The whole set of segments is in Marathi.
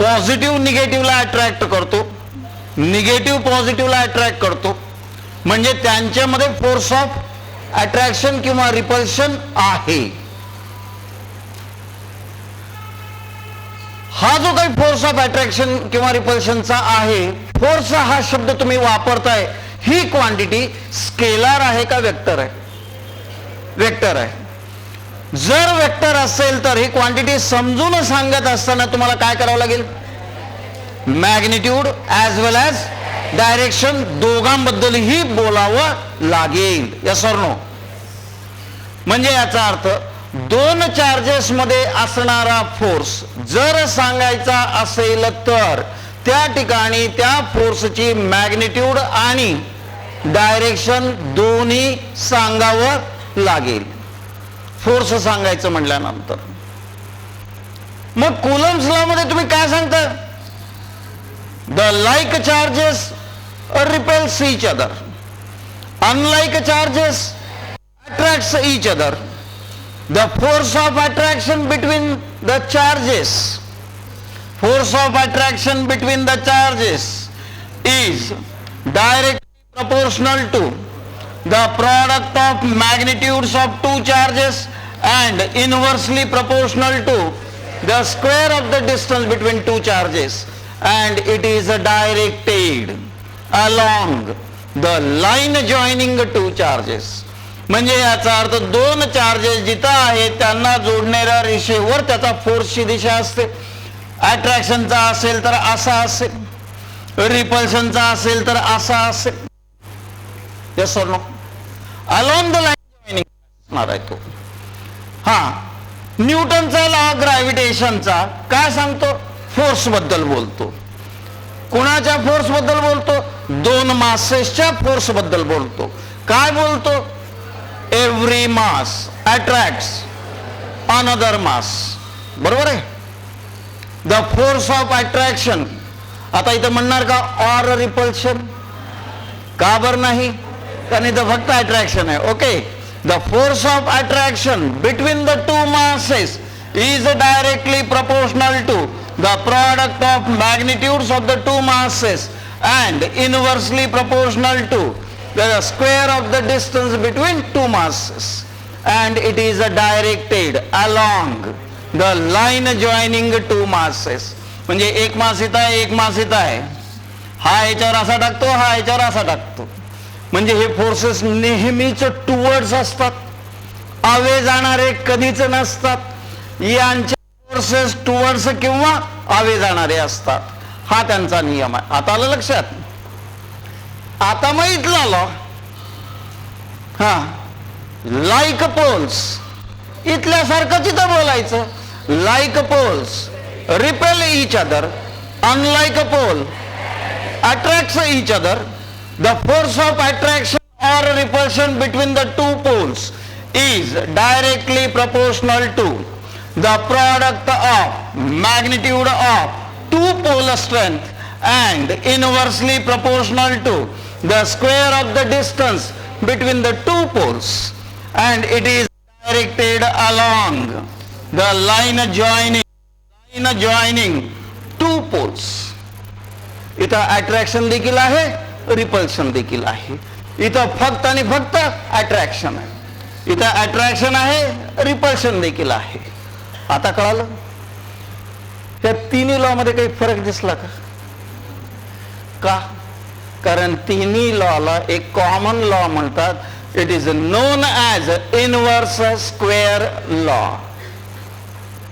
पॉझिटिव्ह निगेटिव्हला अट्रॅक्ट करतो, निगेटिव्ह पॉझिटिव्हला अट्रॅक्ट करतो, म्हणजे त्यांच्यामध्ये फोर्स ऑफ अट्रॅक्शन किंवा रिपल्शन आहे. हा जो काही फोर्स ऑफ अट्रॅक्शन किंवा रिपल्शनचा आहे, फोर्स हा शब्द तुम्ही वापरताय, ही क्वांटिटी स्केलार आहे का वेक्टर आहे? वेक्टर आहे. जर वेक्टर असेल तर ही क्वांटिटी समजून सांगत असताना तुम्हाला काय करावं लागेल? Magnitude as well as direction दोघांबद्दलही बोलावं लागेल. Yes or no? म्हणजे याचा अर्थ दोन चार्जेस मध्ये असणारा फोर्स जर सांगायचा असेल तर त्या ठिकाणी त्या फोर्सची मॅग्निट्यूड आणि डायरेक्शन दोन्ही सांगावं लागेल, फोर्स सांगायचं म्हटल्यानंतर. मग कुलम्स लॉ मध्ये तुम्ही काय सांगता? The like charges repels each other, unlike charges attracts each other. The force of attraction between the charges, force of attraction between the charges is directly proportional to the product of magnitudes of two charges and inversely proportional to the square of the distance between two charges, and it is directed along the line joining two charges. म्हणजे याचा अर्थ दोन चार्जेस जिथं आहेत त्यांना जोडणाऱ्या रेषेवर त्याचा फोर्सची दिशा असते. अट्रॅक्शनचा असेल तर असा असेल, रिपल्शनचा असेल तर असा असेल. Yes or no? Along the line joining असणार आहे तो. हा, न्यूटनचा लॉ ग्रॅव्हिटेशनचा काय सांगतो? फोर्स बद्दल बोलतो. कुणाच्या फोर्स बद्दल बोलतो? दोन मासेसच्या फोर्स बद्दल बोलतो. काय बोलतो? एव्हरी मास अट्रॅक्ट्स अनदर मास. बरोबर आहे? The force of attraction. आता इथं म्हणणार का ऑर रिपल्शन? का बरं नाही? कारण इथं फक्त अट्रॅक्शन आहे. Okay. The force of attraction between the two masses is directly proportional to the product of magnitudes of the two masses and inversely proportional to the square of the distance between two masses, and it is directed along the line joining two masses. म्हणजे एक मास इथं आहे, एक मास इथं आहे. हा याच्यावर असा टाकतो, हा याच्यावर असा टाकतो. म्हणजे हे फोर्सेस नेहमीच टुवर्ड्स असतात, अवे जाणारे कधीच नसतात. यांचे फोर्सेस टुवर्ड्स किंवा अवे जाणारे असतात. हा त्यांचा नियम आहे. आता आलं लक्षात? आता मग इथला लॉ, हा, लाईक पोल्स, इथल्यासारखंच इथं बोलायचं. Like poles repel each other, unlike pole attracts each other. The force of attraction or repulsion between the two poles is directly proportional to the product of magnitude of two pole strength and inversely proportional to the square of the distance between the two poles, and it is directed along the line joining two poles. इथं अट्रॅक्शन देखील आहे, रिपल्शन देखील आहे. इथं फक्त आणि फक्त अट्रॅक्शन आहे. इथं अट्रॅक्शन आहे, रिपल्शन देखील आहे. आता कळालं? या तिन्ही लॉ मध्ये काही फरक दिसला का? कारण तिन्ही लॉला एक कॉमन लॉ म्हणतात. It is known as inverse square law.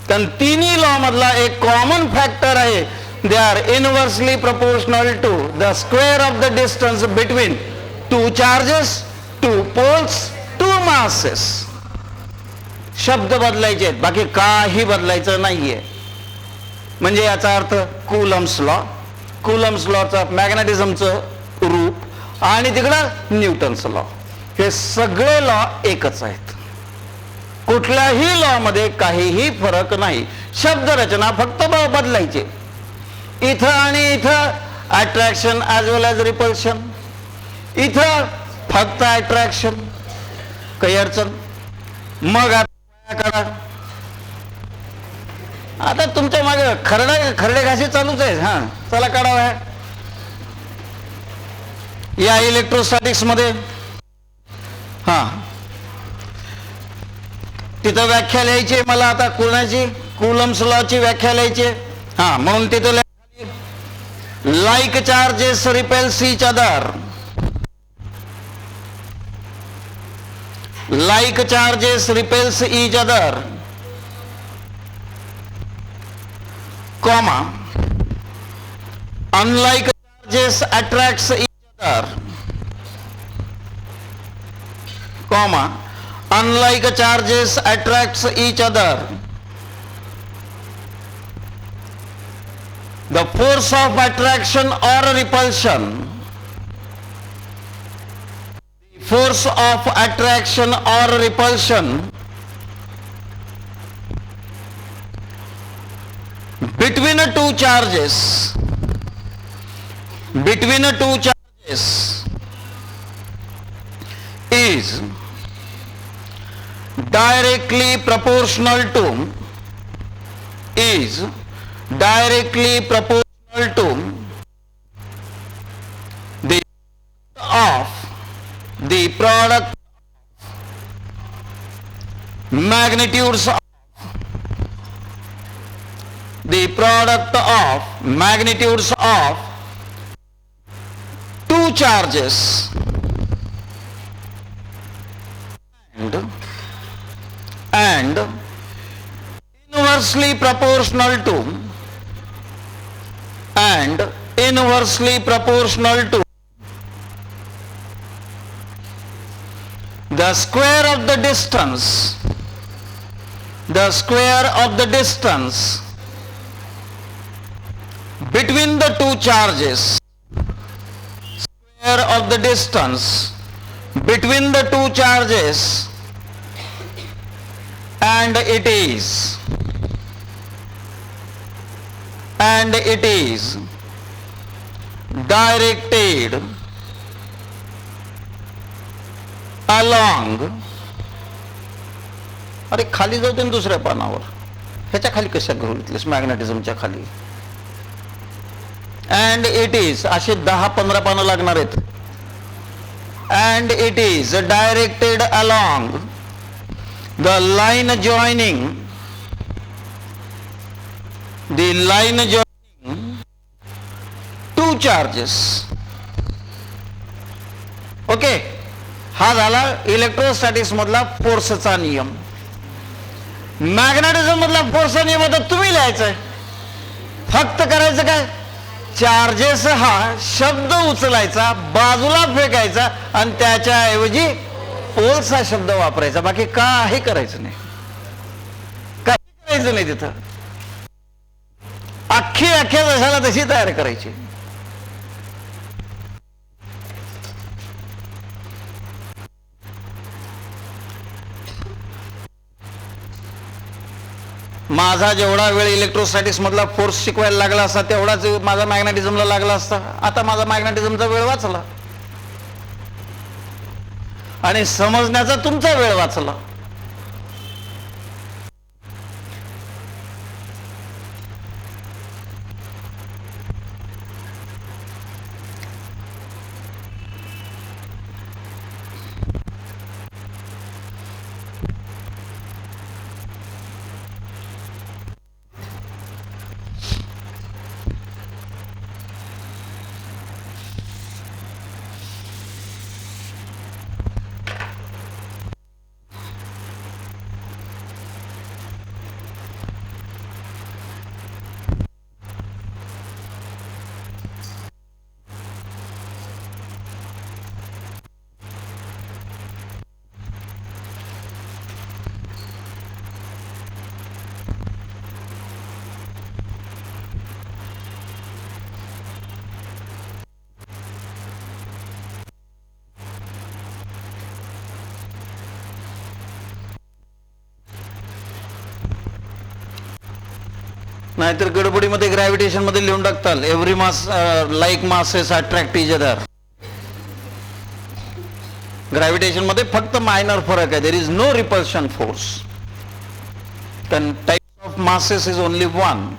कारण तिन्ही लॉ मधला एक कॉमन फॅक्टर आहे. They are inversely proportional to the square of the distance between two charges, two poles, two masses. शब्द बदलायचे आहेत, बाकी काही बदलायचं नाहीये. म्हणजे याचा अर्थ कुलम्स लॉ, कुलम्स लॉचा मॅग्नेटिझमचं रूप आणि तिकडं न्यूटन्स लॉ, हे सगळे लॉ एकच आहेत. कुठल्याही लॉ मध्ये काहीही फरक नाही. शब्द रचना फक्त बदलायची. इथं आणि इथं attraction as well as repulsion, इथं फक्त अट्रॅक्शन. काही अडचण? मग आता करा आता तुमच्या मागे खरडे घाशी चालूच आहे. हा चला काढावा आहे या इलेक्ट्रोस्टॅटिक्स मध्ये. हा तिथं व्याख्या लिहायची मला आता कोणाची, कुलम्स लॉची व्याख्या लिहायची. हा म्हणून तिथं like charges repels each other, like charges repels each other, comma, unlike charges attracts each other, comma, unlike charges attracts each other. The force of attraction or repulsion, force of attraction or repulsion between two charges is directly proportional to the product magnitudes of two charges and inversely proportional to the square of the distance between the two charges, and it is directed along, अरे खाली जाऊ दे दुसऱ्या पानावर, ह्याच्या खाली कशा घेऊन घेतलीस, मॅग्नेटिझमच्या खाली. and it is, असे 10-15 पानं लागणार आहेत. and it is directed along the line joining two charges. Okay, हा झाला इलेक्ट्रोस्टॅटिक्स मधला फोर्सचा नियम. मॅग्नेटिझम मधला फोर्सचा नियम आता तुम्ही लिहायचंय. फक्त करायचं काय, चार्जेस हा शब्द उचलायचा, बाजूला फेकायचा आणि त्याच्याऐवजी पोल्स हा शब्द वापरायचा. बाकी काही करायचं नाही, काही करायचं नाही. तिथं अख्ख्या दशाला तशी तयार करायची. माझा जेवढा वेळ इलेक्ट्रोस्टॅटिक्स मधला फोर्स शिकवायला लागला असता तेवढाच माझा मॅग्नेटिझमला लागला असता. आता माझा मॅग्नेटिझमचा वेळ वाचला आणि समजण्याचा तुमचा वेळ वाचला. नाहीतर गडबडीमध्ये ग्रॅव्हिटेशन मध्ये लिहून टाकताल every mass like masses attract each other. Gravitation मध्ये फक्त मायनर फरक आहे. There is no repulsion force. Types of of masses is only one.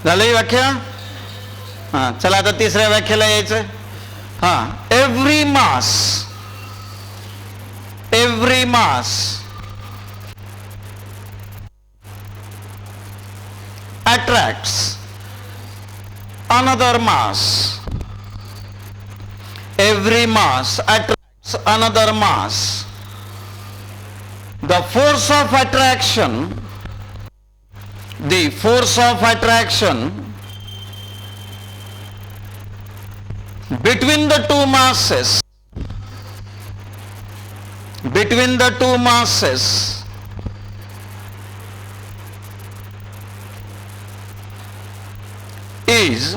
झालं ही व्याख्या. हा, चला आता तिसऱ्या व्याख्याला यायचं. हा, every mass attracts another mass. Every mass attracts another mass. The force of attraction between the two masses is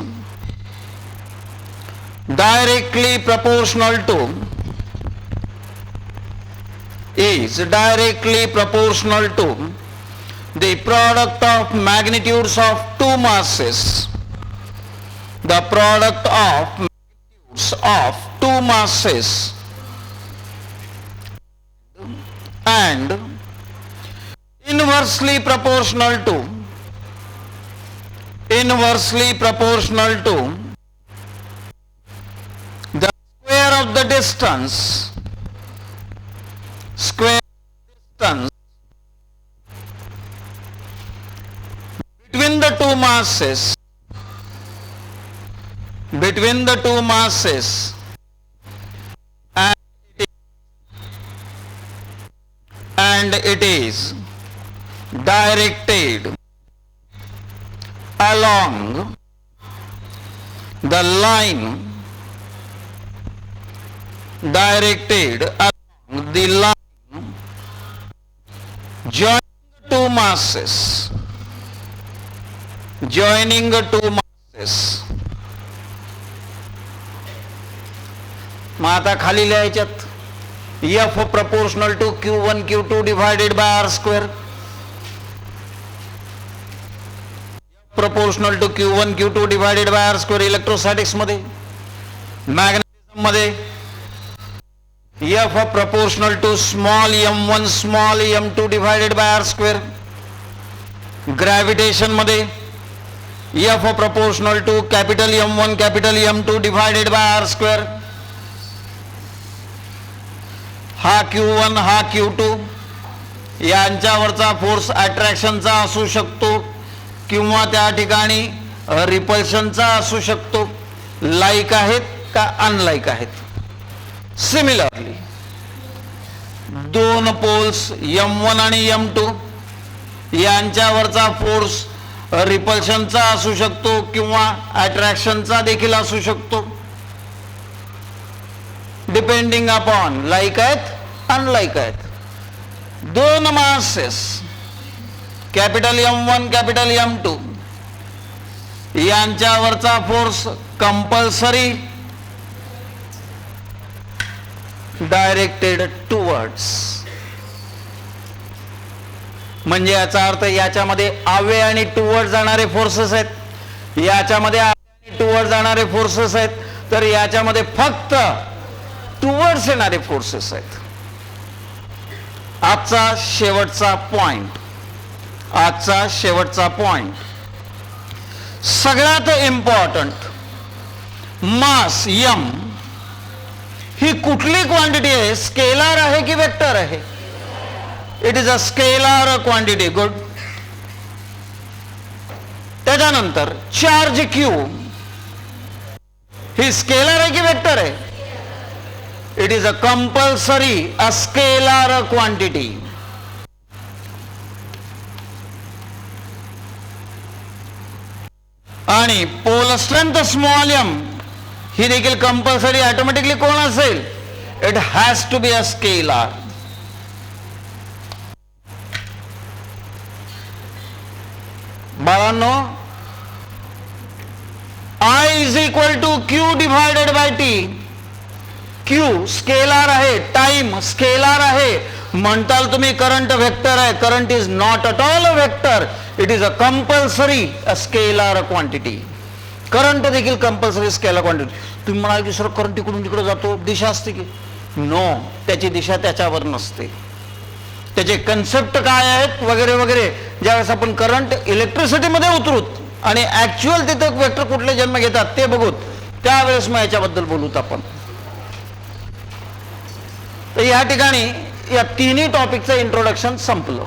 directly proportional to the product of magnitudes of two masses. The product of magnitudes of two masses and inversely proportional to the square of the distance between the two masses and it is directed along the line joining the two masses. मग आता खाली लिहायच्यात F proportional to Q1 Q2 divided by R square. proportional to Q1 Q2 divided by R square electrostatics मध्ये. मॅग्नेटिझम मध्ये F proportional to small m1 small m2 divided by R square. Gravitation मध्ये F proportional to capital M1 capital M2 divided by R square. हा Q1 हा Q2 यांच्यावरचा फोर्स अट्रॅक्शनचा असू शकतो किंवा त्या ठिकाणी रिपल्शनचा असू शकतो. लाईक आहेत का अनलाईक आहेत. सिमिलरली दोन पोल्स M1 आणि M2 यांच्यावरचा फोर्स रिपल्शनचा असू शकतो किंवा अट्रॅक्शनचा देखील असू शकतो. डिपेंडिंग अपॉन लाईक आहेत अनलाईक आहेत. दोन masses capital M1 capital M2 यांच्यावरचा फोर्स कंपल्सरी डायरेक्टेड टुवर्ड्स. म्हणजे याचा अर्थ याच्यामध्ये आवे आणि टुवर्ड जाणारे फोर्सेस आहेत, याच्यामध्ये आवे आणि टुवर्ड जाणारे फोर्सेस आहेत, तर याच्यामध्ये फक्त टुवर्ड्स येणारे फोर्सेस आहेत. आजचा शेवटचा पॉइंट सगळ्यात इम्पॉर्टंट. मास m ही कुठली क्वांटिटी आहे. स्केलर आहे की वेक्टर आहे. It is a scalar quantity. Good. त्याच्यानंतर चार्ज Q ही स्केलर आहे की वेक्टर आहे. It is a compulsory a scalar quantity. आणि पोल स्ट्रेंथ स्मॉल m ही देखील कंपल्सरी ऑटोमॅटिकली कोण असेल. It has to be a scalar. बाळांनो, I is equal to Q divided by T. Q scalar आहे, टाइम स्केलार आहे. म्हणताल तुम्ही करंट व्हेक्टर आहे. Current is not at all a vector, it is a compulsory a scalar quantity. Current देखील कंपल्सरी स्केलार क्वांटिटी. तुम्ही म्हणाल की सर करंट इकडून तिकडे जातो, दिशा असते की? नो, त्याची दिशा त्याच्यावर नसते. त्याचे कन्सेप्ट काय आहेत वगैरे वगैरे. ज्यावेळेस आपण करंट इलेक्ट्रिसिटीमध्ये उतरूत आणि ऍक्च्युअल तिथे वेक्टर कुठले जन्म घेतात ते बघूत, त्यावेळेस मग याच्याबद्दल बोलूत आपण. तर या ठिकाणी या तिन्ही टॉपिकचं इंट्रोडक्शन संपलं.